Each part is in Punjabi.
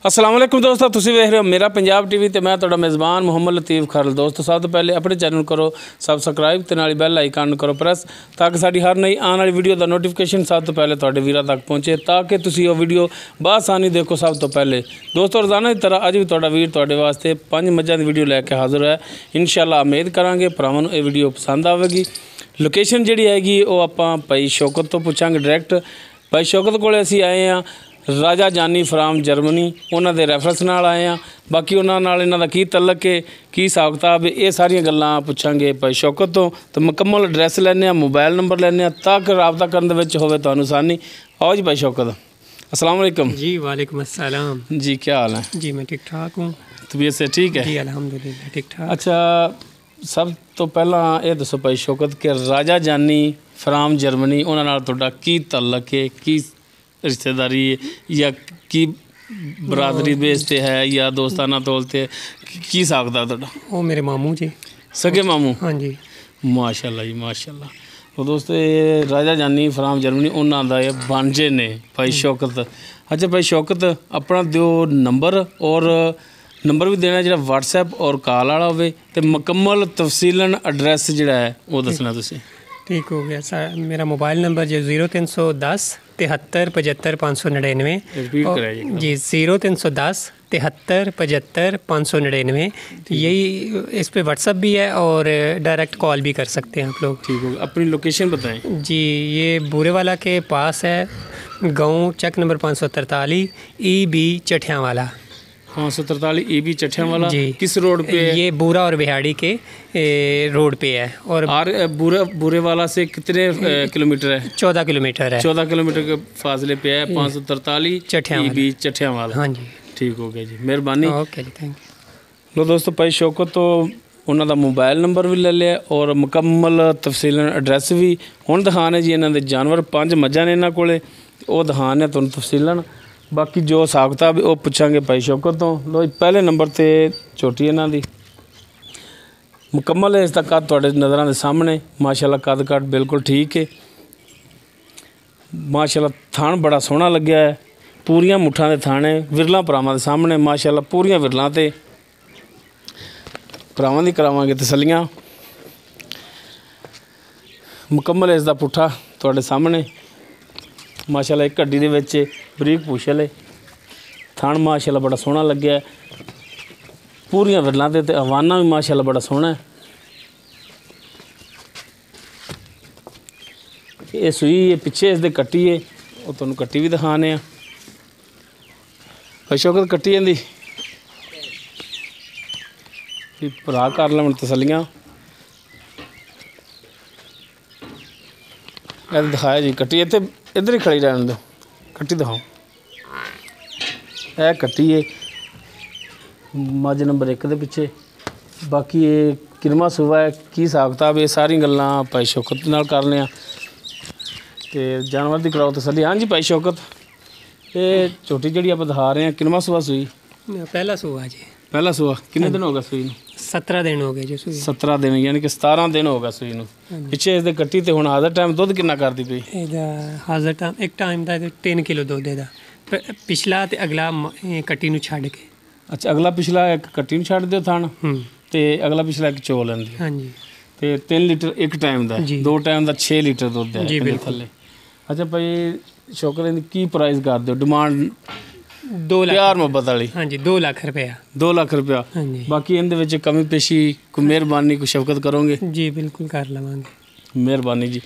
अस्सलाम वालेकुम दोस्तों, तुसीं वेख रहे हो मेरा पंजाब टीवी ते मैं तुहाडा मेज़बान मुहम्मद लतीफ़ खरल। दोस्तों सब तो पहले अपने चैनल करो सबसक्राइब ते नाल बैल आइकन करो प्रेस ताकि साडी हर नई आने वाली वीडियो का नोटिफिकेशन सब तो पहले तुहाडे वीरां तक पहुँचे ताकि तुसीं वो वीडियो बासानी देखो सब तो पहले। दोस्तों रोज़ाना की तरह अज भी तुहाडा वीर तुहाडे वास्ते 5 मझां दी वीडियो लैके हाज़र है। इंशाअल्लाह उम्मीद करांगे भरावां नूं ये वीडियो पसंद आवेगी। लोकेशन जिहड़ी हैगी वो आपां भाई शौकत तो पुछांगे डायरैक्ट। भाई शौकत कोले असीं आए हाँ राजा जानी फ्राम जर्मनी, उन्होंने रैफरेंस नाल आए हैं। बाकी उन्होंने इन्हों का की तलक है की हिसाब किताब ये सारिया गल्लां पुछांगे भाई शौकत तो मुकम्मल एड्रैस लैने मोबाइल नंबर लैने ताकि रबता करने होवे तुहानूं आसानी। आओ जी भाई शौकत, अस्सलाम वालेकुम। जी वालेकुम अस्सलाम। जी क्या हाल है? जी मैं ठीक ठाक हूँ। तबीयत से ठीक है? जी अल्हम्दुलिल्लाह ठीक ठाक। अच्छा सब तो पहला ये दसो भाई शौकत कि राजा जानी फ्राम जर्मनी उन्होंने नाल तुहाडा की तलक है, की रिश्तेदारी या की बरादरी बेचते है या दोस्ताना तौलते की सकता तुहाडा? वो मेरे मामू जी, सगे मामू। हाँ जी माशाल्लाह जी माशाल्लाह। तो दोस्तों ये राजा जानी फ्राम जर्मनी उन्होंने दा ये बांझे ने भाई शौकत। अच्छा भाई शौकत अपना दिओ नंबर और नंबर भी देना जो व्हाट्सएप और कॉल वाला होवे ते मुकम्मल तफसीलन एड्रैस जिहड़ा है वो दसना तुसीं। ठीक हो गया सर। मेरा मोबाइल नंबर जो 0310 73 75 599 जी 0310 73 75 599। तो यही इस पे व्हाट्सअप भी है और डायरेक्ट कॉल भी कर सकते हैं आप लोग। ठीक होगा। अपनी लोकेशन बताएं जी। ये बूरेवाला के पास है, गांव चक नंबर 543 EB चठियाँ वाला। 543 EB चठियाँ वाला जी। किस रोड पे है? ये बूरा और बिहाड़ी के रोड पे है। और बूरे वाला से कितने किलोमीटर है? 14 किलोमीटर है। 14 किलोमीटर के फासले पे है 543 EB चठियाँ वाला। हाँ जी ठीक हो गया जी, मेहरबानी। ओके जी, थैंक यू। लो दोस्तों भाई शौकत तो उन्हों का मोबाइल नंबर भी ले लिया और मुकम्मल तफसीलन एड्रैस भी हुण दिखाने जी। इन्हों के जानवर 5 मझां ने इन्हों कोले वो दिखाने तुहानूं तफसीलन। बाकी जो हिसाब किताब वो पुछांगे भाई शौकत तो। लो पहले नंबर ते झोटी इन्हां दी मुकम्मल है। इसका कद तुहाडे नज़रां दे सामने माशाल्लाह कद काट बिल्कुल ठीक है। माशाल्लाह थान बड़ा सोहना लग्या है, पूरियां मुठ्ठां दे थाने विरला भरावां दे सामने माशाल्लाह पूरियां विरलां ते भरावां दी करावांगे तसल्लियां। मुकम्मल इसका पुट्ठा तुहाडे सामने माशाल्लाह एक हड्डी दे विच बरीक पूछल है। थान माशाल्लाह बड़ा सोहना लग्या है, पूरियां विरलां ते हवाना भी माशाल्लाह बड़ा सोहना है। ये सूई है पिछे इसके कट्टी है वो तुहानूं कट्टी भी दिखाने आ। भाई शौकत कट्टी इहदी भरा कर लैण तसल्लियां। दिखाया जी कट्टी इत्थे इधर ही खड़ी रहने दो, कट्टी दिखाओ। यह कट्टी है मझ नंबर 1 के पिछे। बाकी ये किरमा सूबा है की हिसाब किताब ये सारी गल्लां भाई शौकत नाल करने आ ते जानवर की कराओ तसल्ली। हाँ जी भाई शौकत ये झोटी जी आप दिखा रहे हैं किनमा सूबा सूई? पहला सूआ जी। पहला सूआ कितने दिन हो गए सूई? 17 दिन हो गए जी सूई। 17 दिन यानी कि 17 दिन हो गए सूई नूं। पिछे इसके कट्टी ते हुण हाज़र टाइम दुध कितना करती पई? हाज़र टाइम एक टाइम का 3 किलो दुध दा पिछला ते अगला कट्टी नूं छड्ड के। अच्छा अगला पिछला एक कट्टी नूं छड्ड दिओ थान ते अगला पिछला एक चो लैंदी। हाँ जी। ते 3 लीटर एक टाइम का, 2 टाइम का 6 लीटर दुध है जी बिल्कुल। अच्छा भाई शौकत की प्राइस कर दो? डिमांड 2 लाख प्यार मुहब्बत वाली? हाँ जी 2 लाख रुपया। 2 लाख रुपया। हाँ जी। बाकी इनदे विच कमी पेशी कोई मेहरबानी कोई शफकत करोगे? जी बिल्कुल कर लवांगे, मेहरबानी जी।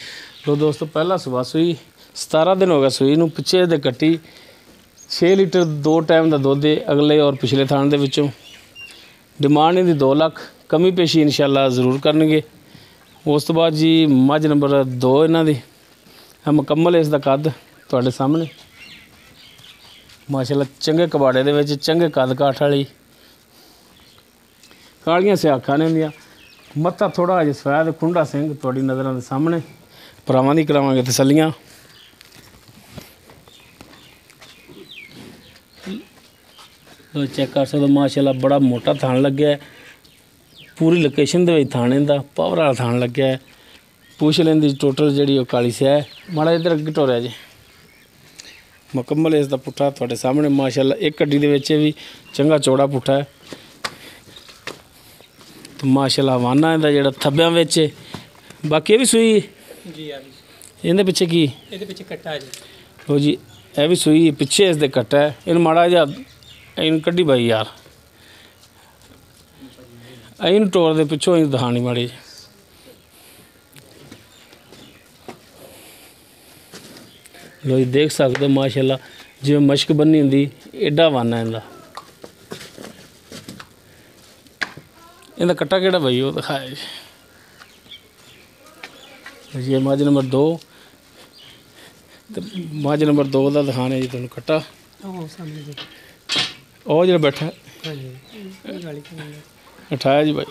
तो दोस्तों पहला सुबह सूई 17 दिन हो गया सूई नूं। पिछे दे कट्टी 6 लीटर 2 टाइम का दुध है अगले और पिछले थान दे विचों। डिमांड इहदी 2 लाख, कमी पेशी इंशाअल्लाह जरूर करनगे। उस तो बाद जी मझ नंबर 2 इन्हां दी मुकम्मल इसका कद तुहाडे सामने माशाल्लाह चंगे कबाड़े दे विच चंगे कद काठ वाली कालियां सियाखां ने हुंदियां। मत्था थोड़ा जिहा सफैद खुंडा सिंह तुहाडी नज़रां दे सामने भरावां दी करावांगे तसल्लियां। चेक कर सकते माशाल्लाह बड़ा मोटा थान लग्या है। पूरी location they which Thane the power वाला थान लग्या है। पूछ लेंदी टोटल जी काली स्याह। माड़ा इधर अगे टोरिया जी ਮੁਕੰਮਲ ਇਸ ਦਾ ਪੁੱਠਾ ਤੁਹਾਡੇ ਸਾਹਮਣੇ ਮਾਸ਼ਾਅੱਲਾ। ਇੱਕ ਗੱਡੀ ਦੇ ਵਿੱਚ ਵੀ ਚੰਗਾ ਚੌੜਾ ਪੁੱਠਾ ਹੈ ਤੇ ਮਾਸ਼ਾਅੱਲਾ ਹਵਾਨਾ ਇਹਦਾ ਜਿਹੜਾ ਥੱਬਿਆਂ ਵਿੱਚ ਹੈ। ਬਾਕੀ ਇਹ ਵੀ ਸੂਈ ਜੀ ਆ ਇਹਦੇ ਪਿੱਛੇ ਕੀ ਇਹਦੇ ਪਿੱਛੇ ਕੱਟਾ ਜੀ। ਲਓ ਜੀ ਇਹ ਵੀ ਸੂਈ ਪਿੱਛੇ ਇਸ ਦੇ ਕੱਟਾ ਹੈ। ਇਹਨੂੰ ਮਾੜਾ ਜਿਹਾ ਇਹਨੂੰ ਕੱਢੀ ਬਾਈ ਯਾਰ, ਇਹਨੂੰ ਟੋਰ ਦੇ ਪਿੱਛੋਂ ਇਹਨੂੰ ਦਿਖਾਣੀ ਮਾੜੀ ਜਿਹੀ। ਲੋ ਜੀ ਦੇਖ ਸਕਦੇ ਹੋ ਮਾਸ਼ਾਅੱਲਾ ਜਿਵੇਂ ਮਸ਼ਕ ਬੰਨੀ ਹੁੰਦੀ ਐਡਾ ਵਾਨਾ ਇਹਦਾ। ਇਹਦਾ ਕੱਟਾ ਕਿਹੜਾ ਬਾਈ ਉਹ ਦਿਖਾਇਆ ਜੀ। ਇਹ ਮੱਝ ਨੰਬਰ 2 ਤੇ ਮੱਝ ਨੰਬਰ 2 ਦਾ ਦਿਖਾਣੇ ਜੀ ਤੁਹਾਨੂੰ ਕੱਟਾ। ਉਹ ਸਾਹਮਣੇ ਜੀ ਉਹ ਜਿਹੜਾ ਬੈਠਾ ਹਾਂਜੀ ਇਹ ਗਾਲੀ ਉਠਾਇਆ ਜੀ ਬਾਈ।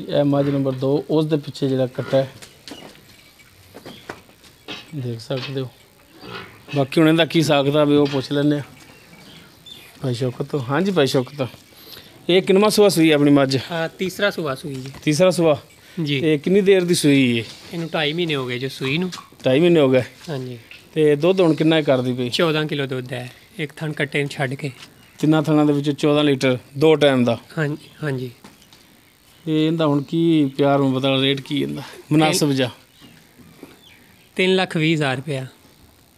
ਇਹ ਮੱਝ ਨੰਬਰ 2 ਉਸ ਦੇ ਪਿੱਛੇ ਜਿਹੜਾ ਕੱਟਾ ਹੈ ਦੇਖ ਸਕਦੇ ਹੋ। ਬਾਕੀ ਹੁਣ ਇਹਦਾ ਕੀ ਸਕਦਾ ਵੀ ਉਹ ਪੁੱਛ ਲੈਂਦੇ ਆ ਭਾਈ ਸ਼ੌਕਤ ਤੋਂ। ਹਾਂਜੀ ਭਾਈ ਸ਼ੌਕਤ, ਇਹ ਕਿੰਨਵਾਂ ਸੂਆ ਸੂਈ ਆਪਣੀ ਮੱਝ? ਤੀਸਰਾ ਸੂਆ ਸੂਈ ਜੀ। ਤੀਸਰਾ ਸੂਆ ਜੀ। ਇਹ ਕਿੰਨੀ ਦੇਰ ਦੀ ਸੂਈ ਹੈ? ਇਹਨੂੰ 2.5 ਮਹੀਨੇ ਹੋ ਗਏ ਜੋ ਸੂਈ ਨੂੰ। 2.5 ਮਹੀਨੇ ਹੋ ਗਏ। ਹਾਂਜੀ। ਤੇ ਦੁੱਧ ਹੁਣ ਕਿੰਨਾ ਕਰਦੀ ਪਈ? 14 ਕਿਲੋ ਦੁੱਧ ਹੈ ਇੱਕ ਥਣ ਕੱਟੇ ਨੂੰ ਛੱਡ ਕੇ। ਤਿੰਨਾਂ ਥਣਾਂ ਦੇ ਵਿੱਚ 14 ਲੀਟਰ 2 ਟਾਈਮ ਦਾ। ਹਾਂਜੀ ਹਾਂਜੀ। ਇਹ ਇਹਦਾ ਹੁਣ ਕੀ ਪਿਆਰ ਮੁਬਦਲ ਰੇਟ ਕੀ ਇਹਦਾ ਮੁਨਾਸਬ ਜਾ? 3,20,000 ਰੁਪਇਆ।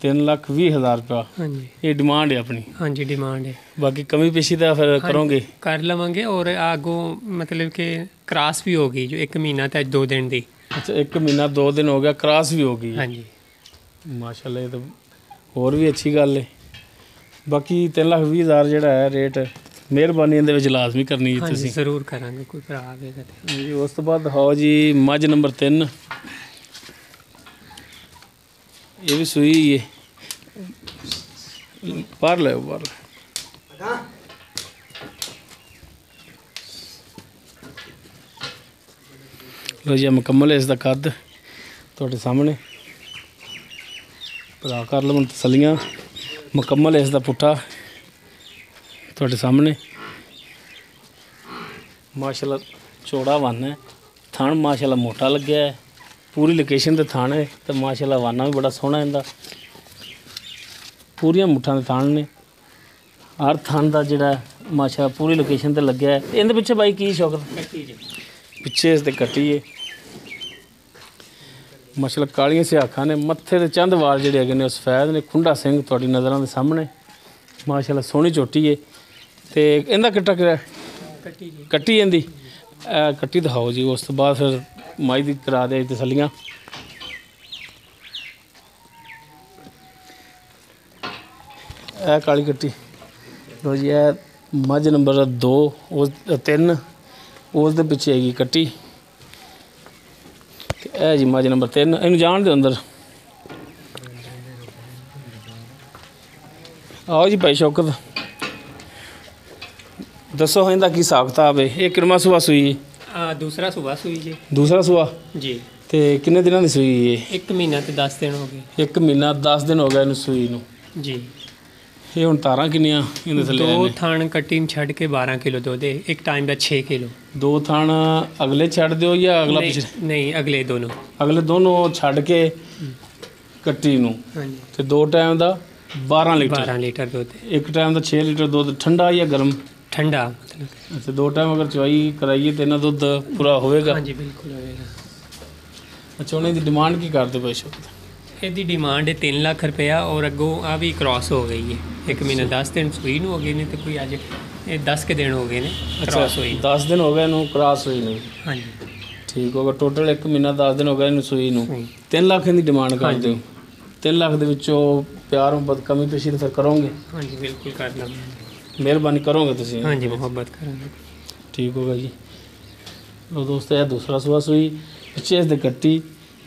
3,20,000 ਰੁਪਇਆ ਹਾਂਜੀ ਇਹ ਡਿਮਾਂਡ ਹੈ ਆਪਣੀ? ਹਾਂਜੀ ਡਿਮਾਂਡ ਹੈ। ਬਾਕੀ ਕਮੀ ਪੇਸ਼ੀ ਤਾਂ ਫਿਰ ਕਰੋਗੇ? ਕਰ ਲਵਾਂਗੇ ਔਰ ਆਗੋਂ ਮਤਲਬ ਕਿ ਕ੍ਰਾਸ ਵੀ ਹੋ ਗਈ ਜੋ 1 ਮਹੀਨਾ ਤੇ 2 ਦਿਨ ਦੀ। ਅੱਛਾ 1 ਮਹੀਨਾ 2 ਦਿਨ ਹੋ ਗਿਆ, ਕ੍ਰਾਸ ਵੀ ਹੋ ਗਈ। ਹਾਂਜੀ ਮਾਸ਼ਾਅੱਲਾ ਇਹ ਤਾਂ ਹੋਰ ਵੀ ਅੱਛੀ ਗੱਲ ਹੈ। ਬਾਕੀ 3,20,000 ਜਿਹੜਾ ਹੈ ਰੇਟ ਮਿਹਰਬਾਨੀ ਇਹਦੇ ਵਿੱਚ ਲਾਜ਼ਮੀ ਕਰਨੀ ਜੀ ਤੁਸੀਂ। ਜ਼ਰੂਰ ਕਰਾਂਗੇ ਕੋਈ ਭਰਾ ਆਵੇਗਾ ਤੇ ਜੀ। ਉਸ ਤੋਂ ਬਾਅਦ ਦਿਖਾਓ ਜੀ ਮੱਝ ਨੰਬਰ 3। ਇਹ ਵੀ ਸੂਈ ਹੈ। ਬਾਹਰ ਲੈ ਬਾਹਰ ਲੋ ਜੀ ਮੁਕੰਮਲ ਇਸ ਦਾ ਕੱਦ ਤੁਹਾਡੇ ਸਾਹਮਣੇ। ਭਰਾ ਕਰ ਲਵਣ ਤਸੱਲੀਆਂ। ਮੁਕੰਮਲ ਇਸ ਦਾ ਪੁੱਠਾ ਤੁਹਾਡੇ ਸਾਹਮਣੇ। ਮਾਸ਼ਾਅੱਲਾ ਚੌੜਾ ਵਾਨਾ ਹੈ। ਥਣ ਮਾਸ਼ਾਅੱਲਾ ਮੋਟਾ ਲੱਗਿਆ ਹੈ। ਪੂਰੀ ਲੋਕੇਸ਼ਨ ਤੇ ਥਣ ਹੈ ਤੇ ਮਾਸ਼ਾਅੱਲਾ ਵਾਨਾ ਵੀ ਬੜਾ ਸੋਹਣਾ ਇਹਦਾ। ਪੂਰੀਆਂ ਮੁੱਠਾਂ ਦੇ ਥਣ ਨੇ। ਹਰ ਥਣ ਦਾ ਜਿਹੜਾ ਮਾਸ਼ਾਅੱਲਾ ਪੂਰੀ ਲੋਕੇਸ਼ਨ ਤੇ ਲੱਗਿਆ ਹੈ। ਇਹਦੇ ਪਿੱਛੇ ਬਾਈ ਕੀ ਸ਼ੌਕ? ਪਿੱਛੇ ਇਸ ਦੇ ਕੱਟੀ ਹੈ ਮਾਸ਼ਾਅੱਲਾ। ਕਾਲੀਆਂ ਸਿਆਖਾਂ ਨੇ, ਮੱਥੇ ਤੇ ਚੰਦ ਵਾਲ ਜਿਹੜੇ ਹੈਗੇ ਨੇ ਉਹ ਸਫੈਦ ਨੇ। ਖੁੰਡਾ ਸਿੰਘ ਤੁਹਾਡੀ ਨਜ਼ਰਾਂ ਦੇ ਸਾਹਮਣੇ ਮਾਸ਼ਾਅੱਲਾ ਸੋਹਣੀ ਝੋਟੀ ਹੈ। ਤੇ ਇਹਦਾ ਕੱਟਾ ਕਿਹੜਾ? ਕੱਟੀ ਜਾਂਦੀ ਕੱਟੀ ਦਿਖਾਓ ਜੀ। ਉਸ ਤੋਂ ਬਾਅਦ ਫਿਰ ਮਾਈ ਦੀ ਕਰਾ ਦੇ ਤਸੱਲੀਆਂ। ਇਹ ਕਾਲੀ ਕੱਟੀ ਲੋ ਜੀ। ਇਹ ਮੱਝ ਨੰਬਰ 2 ਉਸ 3 ਉਸ ਦੇ ਪਿੱਛੇ ਹੈਗੀ ਕੱਟੀ। ਇਹ ਜੀ ਮੱਝ ਨੰਬਰ 3। ਇਹਨੂੰ ਜਾਣ ਦਿਓ ਅੰਦਰ। ਆਓ ਜੀ ਭਾਈ ਸ਼ੌਕਤ ਦੱਸੋ ਇਹਦਾ ਕੀ ਹਿਸਾਬ ਕਿਤਾਬ ਹੈ? ਇਹ ਕਿੰਨਵਾਂ ਸੂਆ ਸੂਈ? ਦੂਸਰਾ ਸੂਆ ਸੂਈ ਜੀ। ਦੂਸਰਾ ਸੂਆ ਜੀ। ਤੇ ਕਿੰਨੇ ਦਿਨਾਂ ਦੀ ਸੂਈ ਹੈ? 1 ਮਹੀਨਾ ਤੇ 10 ਦਿਨ ਹੋ ਗਏ। 1 ਮਹੀਨਾ 10 ਦਿਨ ਹੋ ਗਏ ਇਹਨੂੰ ਸੂਈ ਨੂੰ ਜੀ। ਇਹ ਹੁਣ ਤਾਰਾਂ ਕਿੰਨੀਆਂ ਇਹਦੇ ਥੱਲੇ? 2 ਥਣ ਕੱਟੀ ਨੂੰ ਛੱਡ ਕੇ 12 ਕਿਲੋ ਦੁੱਧ। ਇੱਕ ਟਾਈਮ ਦਾ 6 ਕਿਲੋ। 2 ਥਣ ਅਗਲੇ ਛੱਡ ਦਿਓ ਜਾਂ ਅਗਲਾ ਪਿਛਲੇ? ਨਹੀਂ ਅਗਲੇ ਦੋਨੋਂ। ਅਗਲੇ ਦੋਨੋਂ ਛੱਡ ਕੇ ਕੱਟੀ ਨੂੰ। ਹਾਂਜੀ। ਤੇ 2 ਟਾਈਮ ਦਾ 12 ਲੀਟਰ। 12 ਲੀਟਰ ਦੁੱਧ। ਇੱਕ ਟਾਈਮ ਦਾ 6 ਲੀਟਰ ਦੁੱਧ। ਠੰਡਾ ਜਾਂ ਗਰਮ? ਠੰਡਾ ਮਤਲਬ। ਅੱਛਾ 2 ਟਾਈਮ ਅਗਰ ਚਵਾਈ ਕਰਾਈਏ ਤੇ ਇਹਨਾਂ ਦੁੱਧ ਪੂਰਾ ਹੋਵੇਗਾ? ਹਾਂਜੀ ਬਿਲਕੁਲ ਹੋਵੇਗਾ। ਅੱਛਾ ਉਹਨਾਂ ਦੀ ਡਿਮਾਂਡ ਕੀ ਕਰਦੇ ਪਏ ਸ਼ੋ? ਇਹਦੀ ਡਿਮਾਂਡ ਹੈ 3 ਲੱਖ ਰੁਪਇਆ ਔਰ ਅੱਗੋਂ ਆ ਵੀ ਕ੍ਰਾਸ ਹੋ ਗਈ ਹੈ। 1 ਮਹੀਨਾ 10 ਦਿਨ ਸੂਈ ਨੂੰ ਹੋ ਗਏ ਨੇ ਤੇ ਕੋਈ ਅੱਜ ਇਹ 10 ਕੇ ਦਿਨ ਹੋ ਗਏ ਨੇ ਕ੍ਰਾਸ ਹੋਈ। 10 ਦਿਨ ਹੋ ਗਏ ਇਹਨੂੰ ਕ੍ਰਾਸ ਹੋਈ ਨੂੰ। ਹਾਂਜੀ ਠੀਕ ਹੋਗਾ। ਟੋਟਲ 1 ਮਹੀਨਾ 10 ਦਿਨ ਹੋ ਗਏ ਇਹਨੂੰ ਸੂਈ ਨੂੰ। 3 ਲੱਖ ਦੀ ਡਿਮਾਂਡ ਕਰਦੇ ਹੋ। 3 ਲੱਖ ਦੇ ਵਿੱਚੋਂ ਪਿਆਰ ਮੁਹੱਬਤ ਕਮੀ ਪੇਸ਼ੀ ਤਾਂ ਫਿਰ ਕਰੋਗੇ? ਹਾਂਜੀ ਬਿਲਕੁਲ ਕਰ ਲਵਾਂਗੇ। ਮਿਹਰਬਾਨੀ ਕਰੋਗੇ ਤੁਸੀਂ? ਹਾਂਜੀ ਮੁਹੱਬਤ ਕਰਾਂਗੇ। ਠੀਕ ਹੋਗਾ ਜੀ। ਲੋ ਦੋਸਤੋ ਇਹ ਦੂਸਰਾ ਸੂਆ ਸੂਈ। ਪਿੱਛੇ ਇਸ ਦੇ ਕੱਟੀ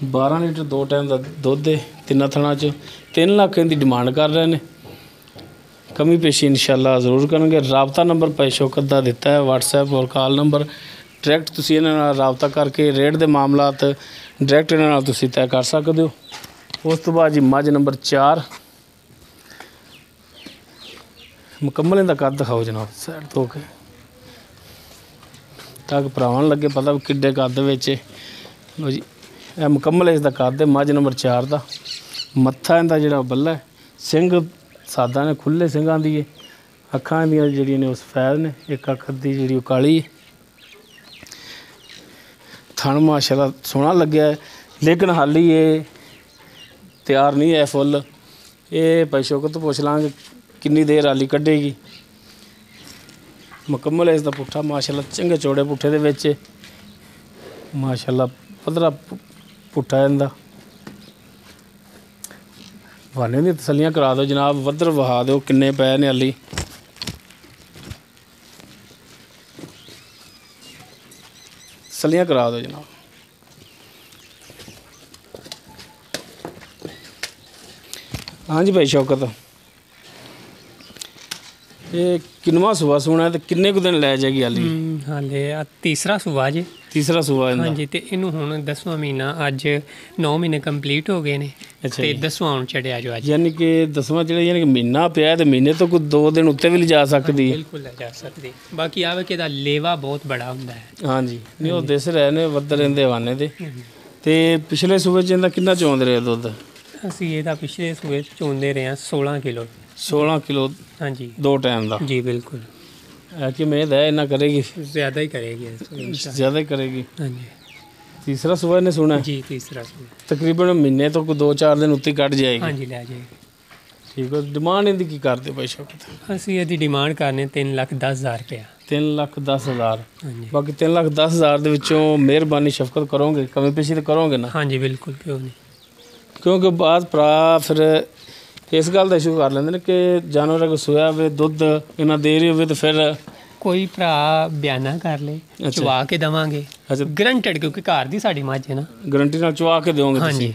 12 ਲੀਟਰ 2 ਟਾਈਮ ਦਾ ਦੁੱਧ ਹੈ ਤਿੰਨਾਂ ਥਣਾਂ 'ਚ। 3 ਲੱਖ ਦੀ ਡਿਮਾਂਡ ਕਰ ਰਹੇ ਨੇ। ਕਮੀ ਪੇਸ਼ੀ ਇਨਸ਼ਾਅੱਲਾ ਜ਼ਰੂਰ ਕਰਨਗੇ। ਰਾਬਤਾ ਨੰਬਰ ਭਾਈ ਸ਼ੌਕਤ ਦਾ ਦਿੱਤਾ ਹੈ WhatsApp ਔਰ ਕਾਲ ਨੰਬਰ। ਡਾਇਰੈਕਟ ਤੁਸੀਂ ਇਹਨਾਂ ਨਾਲ ਰਾਬਤਾ ਕਰਕੇ ਰੇਟ ਦੇ ਮਾਮਲਾਤ ਡਾਇਰੈਕਟ ਇਹਨਾਂ ਨਾਲ ਤੁਸੀਂ ਤੈਅ ਕਰ ਸਕਦੇ ਹੋ। ਉਸ ਤੋਂ ਬਾਅਦ ਜੀ ਮੱਝ ਨੰਬਰ 4। ਮੁਕੰਮਲ ਇਹਦਾ ਕੱਦ ਦਿਖਾਓ ਜਨਾਬ ਸਾਈਡ ਤੋਂ ਕੇ। ਤਾਂ ਕਿ ਭਰਾਵਾਂ ਨੂੰ ਲੱਗੇ ਪਤਾ ਵੀ ਕਿੱਡੇ ਕੱਦ ਵਿੱਚ ਲਓ ਜੀ। ਇਹ ਮੁਕੰਮਲ ਇਸ ਦਾ ਕੱਦ ਹੈ ਮੱਝ ਨੰਬਰ 4 ਦਾ। ਮੱਥਾ ਇਹਦਾ ਜਿਹੜਾ ਬੱਲਾ ਹੈ, ਸਿੰਘ ਸਾਦਾ ਨੇ, ਖੁੱਲੇ ਸਿੰਘਾਂ ਦੀ ਹੈ। ਅੱਖਾਂ ਦੀਆਂ ਜਿਹੜੀਆਂ ਨੇ ਉਹ ਸਫੈਦ ਨੇ, ਇੱਕ ਅੱਖ ਦੀ ਜਿਹੜੀ ਉਹ ਕਾਲੀ ਹੈ। ਥਣ ਮਾਸ਼ਾਅੱਲਾ ਸੋਹਣਾ ਲੱਗਿਆ ਹੈ, ਲੇਕਿਨ ਹਾਲੀ ਇਹ ਤਿਆਰ ਨਹੀਂ ਹੈ ਫੁੱਲ। ਇਹ ਭਾਈ ਸ਼ੌਕਤ ਤੋਂ ਪੁੱਛ ਲਾਂਗੇ ਕਿੰਨੀ ਦੇਰ ਹਾਲੀ ਕੱਢੇਗੀ। ਮੁਕੰਮਲ ਇਸ ਦਾ ਪੁੱਠਾ ਮਾਸ਼ਾਅੱਲਾ ਚੰਗੇ ਚੌੜੇ ਪੁੱਠੇ ਦੇ ਵਿੱਚ ਮਾਸ਼ਾਅੱਲਾ ਪੱਧਰਾ ਪੁੱਠਾ ਇਹਦਾ। ਵਾਨੇ ਦੀ ਤਸੱਲੀਆਂ ਕਰਾ ਦਿਓ ਜਨਾਬ, ਵੱਧਰ ਵਹਾ ਦਿਓ ਕਿੰਨੇ ਪਏ ਨੇ ਹਾਲੀ। ਤਸੱਲੀਆਂ ਕਰਾ ਦਿਓ ਜਨਾਬ। ਹਾਂਜੀ ਭਾਈ ਸ਼ੌਕਤ, ਇਹ ਕਿੰਨਵਾਂ ਸੂਆ ਸੋਣਾ ਹੈ ਤੇ ਕਿੰਨੇ ਕੁ ਦਿਨ ਲੈ ਜਾਏਗੀ ਹਾਲੀ? ਹਾਲੇ ਆ ਤੀਸਰਾ ਸੂਆ ਜੇ। ਤੀਸਰਾ ਸੂਆ ਇਹਦਾ? ਹਾਂਜੀ, ਤੇ ਇਹਨੂੰ ਹੁਣ 10ਵਾਂ ਮਹੀਨਾ, ਅੱਜ 9 ਮਹੀਨੇ ਕੰਪਲੀਟ ਹੋ ਗਏ ਨੇ ਤੇ 10ਵਾਂ ਹੁਣ ਚੜਿਆ ਜੋ ਅੱਜ। ਯਾਨੀ ਕਿ 10ਵਾਂ ਜਿਹੜਾ ਯਾਨੀ ਕਿ ਮਹੀਨਾ ਪਿਆ ਤੇ ਮਹੀਨੇ ਤੋਂ ਕੋਈ 2 ਦਿਨ ਉੱਤੇ ਵੀ ਲਿਜਾ ਸਕਦੀ ਹੈ। ਬਿਲਕੁਲ ਲਿਜਾ ਸਕਦੀ। ਬਾਕੀ ਆਵੇ ਕਿ ਇਹਦਾ ਲੇਵਾ ਬਹੁਤ ਬੜਾ ਹੁੰਦਾ ਹੈ। ਹਾਂਜੀ, ਨਹੀਂ ਉਹ ਦਿਸ ਰਹੇ ਨੇ ਵੱਧ ਰਹਿੰਦੇ ਹਵਾਨੇ ਦੇ। ਤੇ ਪਿਛਲੇ ਸੂਬੇ 'ਚ ਇਹਦਾ ਕਿੰਨਾ ਚੋਂਦ ਰਿਹਾ ਦੁੱਧ? ਅਸੀਂ ਇਹਦਾ ਪਿਛਲੇ ਸੂਬੇ ਚੋਂਦੇ ਰਹੇ ਹਾਂ 16 ਕਿਲੋ। 16 ਕਿਲੋ? ਹਾਂਜੀ, 2 ਟਾਈਮ ਦਾ? ਜੀ ਬਿਲਕੁਲ। ਕਿ ਉਮੀਦ ਹੈ ਇੰਨਾ ਕਰੇਗੀ? ਜ਼ਿਆਦਾ ਹੀ ਕਰੇਗੀ, ਜ਼ਿਆਦਾ ਹੀ ਕਰੇਗੀ। ਹਾਂਜੀ, ਤੀਸਰਾ ਸੂਬਾ ਇਹਨੇ ਸੁਣਾ? ਜੀ ਤੀਸਰਾ ਸੂਬਾ। ਤਕਰੀਬਨ ਮਹੀਨੇ ਤੋਂ ਕੋਈ 2-4 ਦਿਨ ਉੱਤੇ ਕੱਢ ਜਾਏਗੀ? ਹਾਂਜੀ, ਲੈ ਜਾਏਗੀ। ਠੀਕ ਹੈ। ਡਿਮਾਂਡ ਇਹਦੀ ਕੀ ਕਰਦੇ ਭਾਈ ਸ਼ੌਕਤ? ਅਸੀਂ ਇਹਦੀ ਡਿਮਾਂਡ ਕਰਨੇ 3,10,000 ਰੁਪਇਆ। 3,10,000? ਹਾਂਜੀ। ਬਾਕੀ 3,10,000 ਦੇ ਵਿੱਚੋਂ ਮਿਹਰਬਾਨੀ ਸ਼ਫਕਤ ਕਰੋਗੇ, ਕਮੀ ਪੇਸ਼ੀ ਤਾਂ ਕਰੋਗੇ ਨਾ? ਹਾਂਜੀ ਬਿਲਕੁਲ, ਕਿਉਂ ਨਹੀਂ। ਕਿਉਂਕਿ ਬਾਅਦ ਭਰਾ ਫਿਰ ਇਸ ਗੱਲ ਦਾ ਇਸ਼ੂ ਕਰ ਲੈਂਦੇ ਨੇ ਕਿ ਜਾਨਵਰ ਅਗਰ ਸੋਇਆ ਹੋਵੇ, ਦੁੱਧ ਇਹਨਾਂ ਦੇ ਰਹੀ ਹੋਵੇ ਤਾਂ ਫਿਰ ਕੋਈ ਭਰਾ ਬਿਆਨਾ ਕਰ ਲੇ, ਚਵਾ ਕੇ ਦੇਵਾਂਗੇ। ਅੱਛਾ, ਗਰੰਟਡ, ਕਿਉਂਕਿ ਘਰ ਦੀ ਸਾਡੀ ਮੱਝ ਹੈ ਨਾ। ਗਰੰਟੀ ਨਾਲ ਚਵਾ ਕੇ ਦਿਓਗੇ ਤੁਸੀਂ? ਹਾਂਜੀ।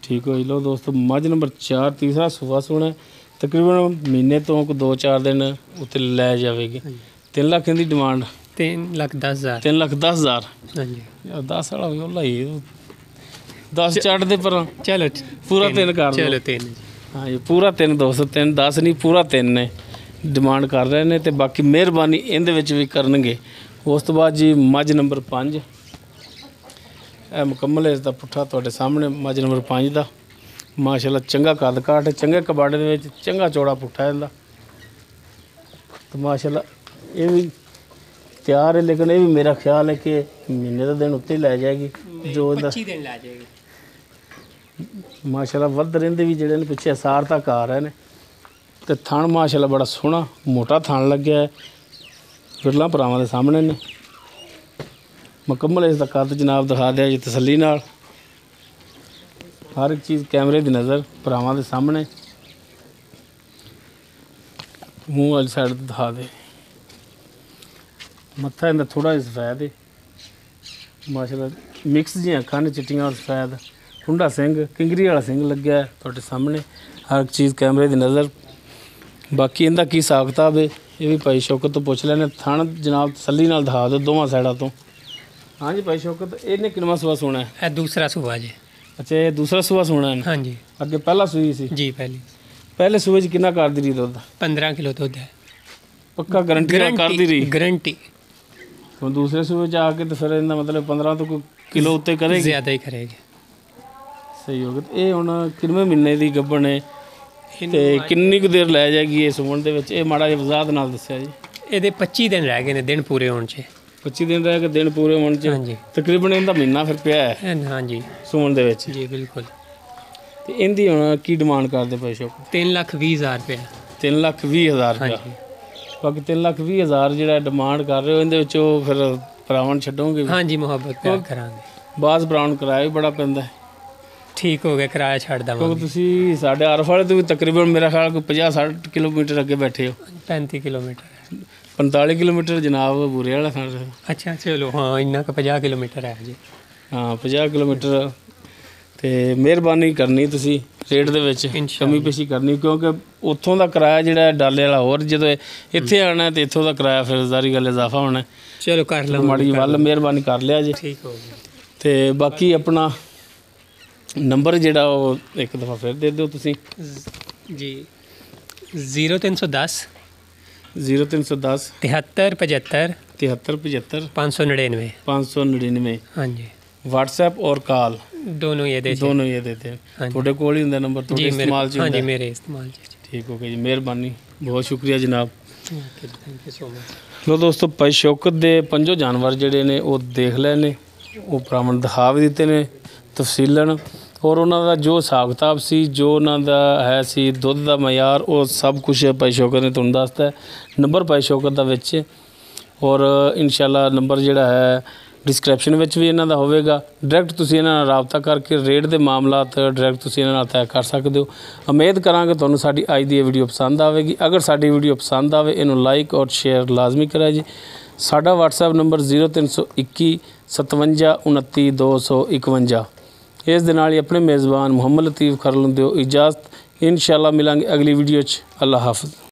ਠੀਕ ਹੋ ਜੀ। ਲਓ ਦੋਸਤੋ, ਮੱਝ ਨੰਬਰ 4 ਤੀਸਰਾ ਸੂਆ ਸੋਣਾ, ਤਕਰੀਬਨ ਮਹੀਨੇ ਤੋਂ 2-4 ਦਿਨ ਉੱਤੇ ਲੈ ਜਾਵੇਗੀ। 3 ਲੱਖ ਇਹਦੀ ਡਿਮਾਂਡ? 3,10,000। 3,10,000? ਹਾਂਜੀ। ਯਾਰ 10 ਵਾਲਾ ਵੀ ਉਹ ਹੀ 10 ਚੜ੍ਹ ਦੇ ਪਰ ਚਲੋ ਪੂਰਾ 3 ਕਰ ਲਓ। ਚਲੋ 3। ਹਾਂਜੀ, ਪੂਰਾ 3 ਦੋਸਤੋ, 3 10 ਨਹੀਂ, ਪੂਰਾ 3 ਨੇ ਡਿਮਾਂਡ ਕਰ ਰਹੇ ਨੇ। ਤੇ ਬਾਕੀ ਮਿਹਰਬਾਨੀ ਇਹਦੇ ਵਿੱਚ ਵੀ ਕਰਨਗੇ। ਉਸ ਤੋਂ ਬਾਅਦ ਜੀ ਮੱਝ ਨੰਬਰ 5, ਇਹ ਮੁਕੰਮਲ ਇਸ ਦਾ ਪੁੱਠਾ ਤੁਹਾਡੇ ਸਾਹਮਣੇ ਮੱਝ ਨੰਬਰ 5 ਦਾ। ਮਾਸ਼ਾਅੱਲਾ ਚੰਗਾ ਕੱਦ ਕਾਠ, ਚੰਗੇ ਕਬਾੜੇ ਦੇ ਵਿੱਚ ਚੰਗਾ ਚੌੜਾ ਪੁੱਠਾ ਇਹਦਾ। ਤੇ ਮਾਸ਼ਾਅੱਲਾ ਇਹ ਵੀ ਤਿਆਰ ਹੈ, ਲੇਕਿਨ ਇਹ ਵੀ ਮੇਰਾ ਖਿਆਲ ਹੈ ਕਿ ਮਹੀਨੇ ਦੇ ਦਿਨ ਉੱਤੇ ਲੈ ਜਾਏਗੀ। ਜੋ ਇਹਦਾ 25 ਦਿਨ ਲੈ ਜਾਏਗੀ ਮਾਸ਼ਾਅੱਲਾ। ਵੱਧ ਰਹਿੰਦੇ ਵੀ ਜਿਹੜੇ ਨੇ ਪਿੱਛੇ ਅਸਾਰ ਤੱਕ ਆ ਰਹੇ ਨੇ। ਤੇ ਥਣ ਮਾਸ਼ਾਅੱਲਾ ਬੜਾ ਸੋਹਣਾ ਮੋਟਾ ਥਣ ਲੱਗਿਆ ਹੈ, ਵਿਰਲਾ ਭਰਾਵਾਂ ਦੇ ਸਾਹਮਣੇ ਨੇ। ਮੁਕੰਮਲ ਇਸ ਦਾ ਕੱਦ ਜਨਾਬ ਦਿਖਾ ਦਿਆ ਜੀ ਤਸੱਲੀ ਨਾਲ। ਹਰ ਇੱਕ ਚੀਜ਼ ਕੈਮਰੇ ਦੀ ਨਜ਼ਰ ਭਰਾਵਾਂ ਦੇ ਸਾਹਮਣੇ। ਮੂੰਹ ਵਾਲੀ ਸਾਈਡ ਦਿਖਾ ਦੇ। ਮੱਥਾ ਇਹਦਾ ਥੋੜ੍ਹਾ ਜਿਹਾ ਸਫੈਦ ਹੈ ਮਾਸ਼ਾਅੱਲਾ, ਮਿਕਸ ਜਿਹੀਆਂ ਅੱਖਾਂ ਨੇ, ਚਿੱਟੀਆਂ ਔਰ ਸਫੈਦ। ਠੁੰਡਾ ਸਿੰਘ, ਕਿੰਗਰੀ ਵਾਲਾ ਸਿੰਘ ਲੱਗਿਆ ਤੁਹਾਡੇ ਸਾਹਮਣੇ। ਹਰ ਇੱਕ ਚੀਜ਼ ਕੈਮਰੇ ਦੀ ਨਜ਼ਰ। ਬਾਕੀ ਇਹਦਾ ਕੀ ਹਿਸਾਬ ਕਿਤਾਬ ਹੈ ਇਹ ਵੀ ਭਾਈ ਸ਼ੌਕਤ ਤੋਂ ਪੁੱਛ ਲੈਣੇ। ਥਣ ਜਨਾਬ ਤਸੱਲੀ ਨਾਲ ਦਿਖਾ ਦਿਓ ਦੋਵਾਂ ਸਾਈਡਾਂ ਤੋਂ। ਹਾਂਜੀ ਭਾਈ ਸ਼ੌਕਤ, ਇਹਨੇ ਕਿੰਨਵਾਂ ਸੂਆ ਸੋਣਾ ਹੈ? ਇਹ ਦੂਸਰਾ ਸੂਆ ਜੀ। ਅੱਛਾ, ਇਹ ਦੂਸਰਾ ਸੂਆ ਸੋਣਾ ਹੈ? ਹਾਂਜੀ। ਅੱਗੇ ਪਹਿਲਾ ਸੂਈ ਸੀ? ਜੀ ਪਹਿਲੇ ਸੂਏ 'ਚ ਕਿੰਨਾ ਕਰਦੀ ਰਹੀ ਦੁੱਧ? 15 ਕਿਲੋ ਦੁੱਧ ਹੈ। ਪੱਕਾ ਗਰੰਟੀ ਕਰਦੀ ਰਹੀ? ਗਰੰਟੀ। ਹੁਣ ਦੂਸਰੇ ਸੂਏ 'ਚ ਆ ਕੇ ਤਾਂ ਫਿਰ ਇਹਦਾ ਮਤਲਬ 15 ਤੋਂ ਕੋਈ ਕਿਲੋ ਉੱਤੇ ਕਰੇਗੀ? ਜ਼ਿਆਦਾ ਹੀ ਕਰੇਗੀ। ਸਹੀ ਹੋ ਗਿਆ। ਇਹ ਹੁਣ ਕਿੰਨਵੇਂ ਮਹੀਨੇ ਦੀ ਗੱਭਣ ਹੈ ਤੇ ਕਿੰਨੀ ਕੁ ਦੇਰ ਲੈ ਜਾਏਗੀ ਇਹ ਸੁਣਨ ਦੇ ਵਿੱਚ? ਇਹ ਮਾੜਾ ਜਿਹਾ ਵਜ਼ਾਹਤ ਨਾਲ ਦੱਸਿਆ ਜੀ। ਇਹਦੇ 25 ਦਿਨ ਰਹਿ ਗਏ ਨੇ ਦਿਨ ਪੂਰੇ ਹੋਣ 'ਚ। 25 ਦਿਨ ਰਹਿ ਕੇ ਦਿਨ ਪੂਰੇ ਹੋਣ 'ਚ? ਹਾਂਜੀ। ਤਕਰੀਬਨ ਇਹਦਾ ਮਹੀਨਾ ਫਿਰ ਪਿਆ ਹੈ? ਹਾਂਜੀ, ਸੁਣਨ ਦੇ ਵਿੱਚ। ਜੀ ਬਿਲਕੁਲ। ਤੇ ਇਹਦੀ ਹੁਣ ਕੀ ਡਿਮਾਂਡ ਕਰਦੇ ਪਏ ਸ਼ੌਕ? 3,20,000 ਰੁਪਏ। 3,20,000 ਰੁਪਏ? ਹਾਂਜੀ। ਬਾਕੀ 3,20,000 ਜਿਹੜਾ ਡਿਮਾਂਡ ਕਰ ਰਹੇ ਹੋ ਇਹਦੇ ਵਿੱਚੋਂ ਫਿਰ ਭਰਾਵਾਂ ਨੂੰ ਛੱਡੋਗੇ? ਹਾਂਜੀ, ਮੁਹੱਬਤ ਪਿਆਰ ਕਰਾਂਗੇ। ਬਾਜ਼ ਭਰਾਵਾਂ ਨੂੰ ਕਿਰਾਇਆ ਵੀ ਬੜਾ ਪੈਂਦਾ ਹੈ। ਠੀਕ ਹੋ ਗਿਆ, ਕਿਰਾਇਆ ਛੱਡ ਦੇਵਾਂਗੇ। ਕਿਉਂਕਿ ਤੁਸੀਂ ਸਾਡੇ ਆਰਫ ਵਾਲੇ ਤੋਂ ਵੀ ਤਕਰੀਬਨ ਮੇਰਾ ਖਿਆਲ ਕੋਈ 50-60 ਕਿਲੋਮੀਟਰ ਅੱਗੇ ਬੈਠੇ ਹੋ। 35 ਕਿਲੋਮੀਟਰ। 45 ਕਿਲੋਮੀਟਰ ਜਨਾਬ ਬੂਰੇ ਵਾਲਾ ਥਾਂ। ਅੱਛਾ ਚਲੋ, ਹਾਂ ਇੰਨਾ ਕੁ 50 ਕਿਲੋਮੀਟਰ ਹੈ ਜੀ। ਹਾਂ 50 ਕਿਲੋਮੀਟਰ। ਤੇ ਮਿਹਰਬਾਨੀ ਕਰਨੀ ਤੁਸੀਂ ਰੇਟ ਦੇ ਵਿੱਚ ਕਮੀ ਪੇਸ਼ੀ ਕਰਨੀ, ਕਿਉਂਕਿ ਉੱਥੋਂ ਦਾ ਕਿਰਾਇਆ ਜਿਹੜਾ ਡਾਲੇ ਵਾਲਾ ਹੋਰ, ਜਦੋਂ ਇੱਥੇ ਆਉਣਾ ਤੇ ਇੱਥੋਂ ਦਾ ਕਿਰਾਇਆ ਫਿਰ ਜ਼ਾਰੀ ਗੱਲ ਇਜ਼ਾਫਾ ਹੋਣਾ। ਚਲੋ ਕਰ ਲਓ ਮਾੜੀ ਵੱਲ ਮਿਹਰਬਾਨੀ ਕਰ ਲਿਆ ਜੀ। ਠੀਕ ਹੋ ਗਿਆ। ਤੇ ਬਾਕੀ ਆਪਣਾ ਨੰਬਰ ਜਿਹੜਾ ਉਹ ਇੱਕ ਦਫਾ ਫਿਰ ਦੇ ਦਿਓ ਤੁਸੀਂ ਜੀ। 0310 0310 73 75 7375 599। 599। हाँ जी, WhatsApp और कॉल दोनों ये दे दोनों ये देते हैं। हाँ जी। ਤੁਹਾਡੇ ਕੋਲ ਹੀ ਹੁੰਦਾ ਨੰਬਰ, ਤੁਹਾਡੇ ਇਸਤੇਮਾਲ 'ਚ हाँ ਹੁੰਦਾ जी है? मेरे इस्तेमाल जी। ठीक हो गया जी, ਮਿਹਰਬਾਨੀ, ਬਹੁਤ ਸ਼ੁਕਰੀਆ ਜਨਾਬ। Thank you so much. ਲੋ ਦੋਸਤੋ, ਭਾਈ ਸ਼ੌਕਤ ਦੇ ਪੰਜੋ ਜਾਨਵਰ ਜਿਹੜੇ ਨੇ ਉਹ ਦੇਖ ਲਏ ਨੇ, ਉਹ ਭਰਾਵਾਂ ਨੂੰ ਦਿਖਾ ਵੀ ਦਿੱਤੇ ਨੇ ਤਫਸੀਲਨ, ਔਰ ਉਹਨਾਂ ਦਾ ਜੋ ਹਿਸਾਬ ਕਿਤਾਬ ਸੀ, ਜੋ ਉਹਨਾਂ ਦਾ ਹੈ ਸੀ ਦੁੱਧ ਦਾ ਮਿਆਰ, ਉਹ ਸਭ ਕੁਝ ਭਾਈ ਸ਼ੌਕਤ ਨੇ ਤੁਹਾਨੂੰ ਦੱਸਤਾ। ਨੰਬਰ ਭਾਈ ਸ਼ੌਕਤ ਦਾ ਵਿੱਚ, ਔਰ ਇਨਸ਼ਾਅੱਲਾ ਨੰਬਰ ਜਿਹੜਾ ਹੈ ਡਿਸਕ੍ਰਿਪਸ਼ਨ ਵਿੱਚ ਵੀ ਇਹਨਾਂ ਦਾ ਹੋਵੇਗਾ। ਡਾਇਰੈਕਟ ਤੁਸੀਂ ਇਹਨਾਂ ਨਾਲ ਰਾਬਤਾ ਕਰਕੇ ਰੇਟ ਦੇ ਮਾਮਲਾਤ ਡਾਇਰੈਕਟ ਤੁਸੀਂ ਇਹਨਾਂ ਨਾਲ ਤੈਅ ਕਰ ਸਕਦੇ ਹੋ। ਉਮੀਦ ਕਰਾਂਗੇ ਤੁਹਾਨੂੰ ਸਾਡੀ ਅੱਜ ਦੀ ਇਹ ਵੀਡੀਓ ਪਸੰਦ ਆਵੇਗੀ। ਅਗਰ ਸਾਡੀ ਵੀਡੀਓ ਪਸੰਦ ਆਵੇ ਇਹਨੂੰ ਲਾਈਕ ਔਰ ਸ਼ੇਅਰ ਲਾਜ਼ਮੀ ਕਰਿਆ ਜੀ। ਸਾਡਾ WhatsApp ਨੰਬਰ 0321 57 29 251। ਇਸ ਦੇ ਨਾਲ ਹੀ ਆਪਣੇ ਮੇਜ਼ਬਾਨ ਮੁਹੰਮਦ ਲਤੀਫ ਖਰਲ ਨੂੰ ਦਿਓ ਇਜਾਜ਼ਤ। ਇਨਸ਼ਾਅੱਲਾ ਮਿਲਾਂਗੇ ਅਗਲੀ ਵੀਡੀਓ 'ਚ। ਅੱਲਾ ਹਾਫਿਜ਼।